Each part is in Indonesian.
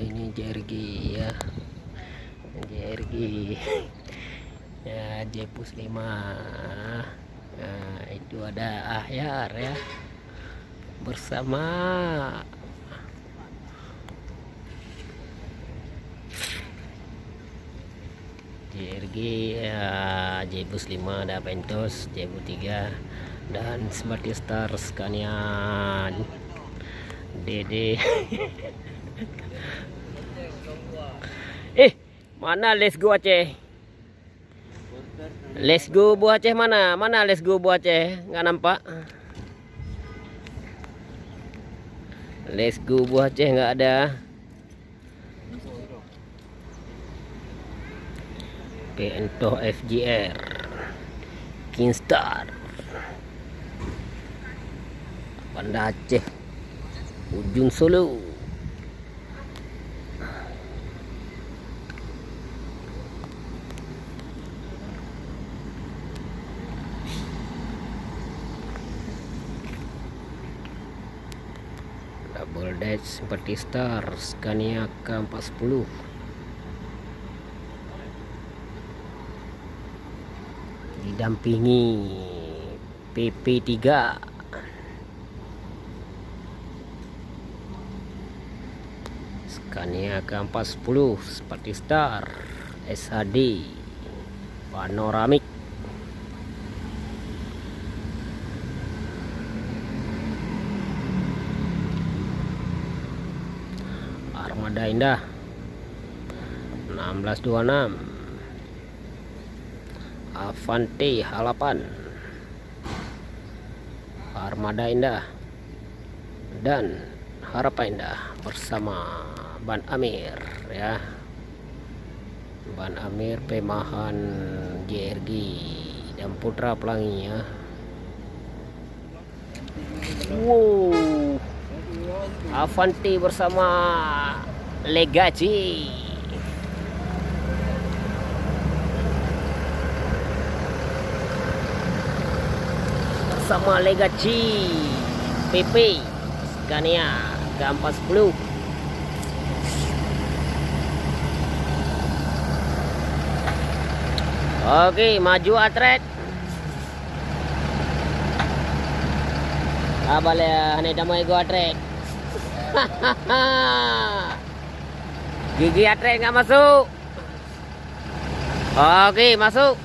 ini JRG ya, JRG ya, Jepus 5. Nah, itu ada Ahyar ya bersama JRG ya, Jepus 5, ada Pentos Jepus 3 dan Smartistar Scania Dede. Mana Let's Go Aceh? Let's Go Bu Aceh mana? Mana Let's Go Bu Aceh? Nggak nampak. Let's Go Bu Aceh nggak ada. Pento FGR Kingstar Banda Aceh Ujung Solo. Double dash seperti Star Scania K40 didampingi PP3 Scania K40 seperti Star SHD panoramik. Armada Indah 1626, Avante Halapan, Armada Indah dan Harapan Indah bersama Ban Amir ya, Ban Amir Pemahan JRG dan Putra Pelangi ya. Wow, Avante bersama Legacy. Bersama Legacy PP Scania K40. Oke, maju atret. Abale hane damai go atret. Gigi atret nggak masuk. Oke, masuk.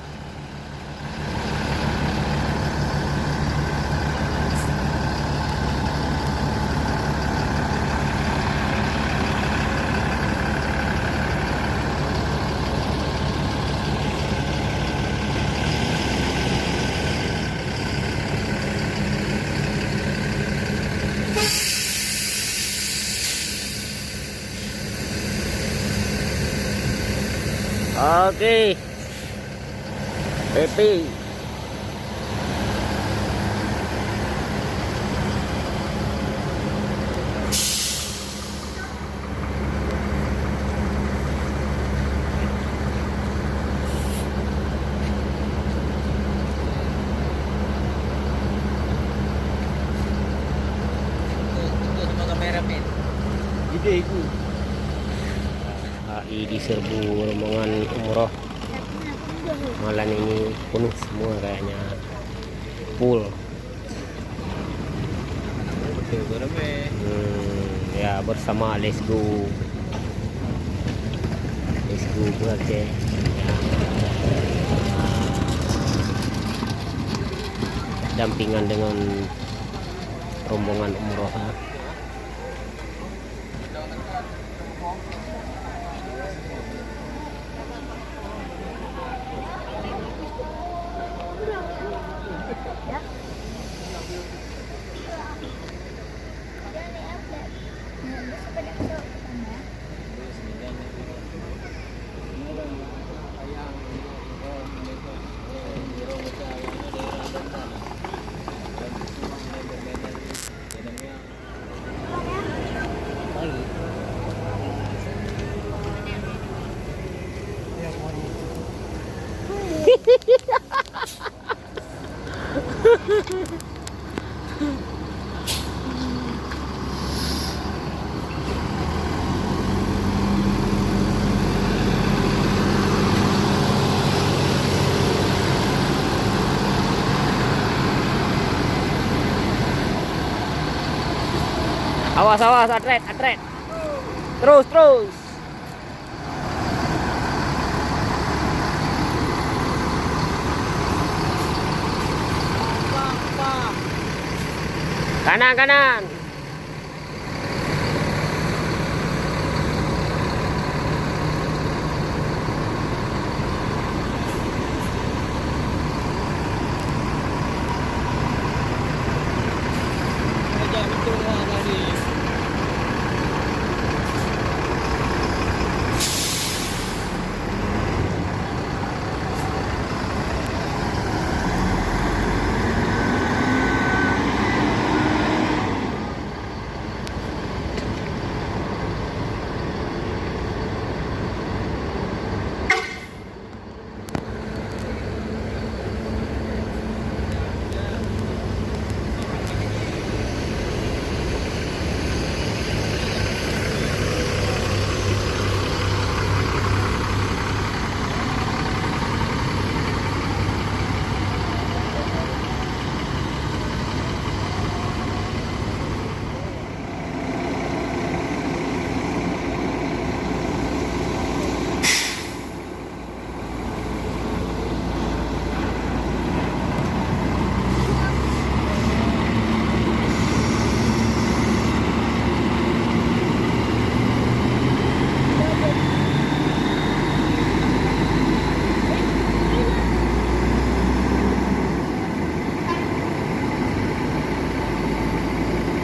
Oke, PP HI diserbu rombongan umroh malam ini penuh semua kayaknya, full. Ya bersama Let's Go Aceh ya. Dampingan dengan rombongan umroh ya. Awas, awas, atret, atret. Terus, terus. Kanan, kanan.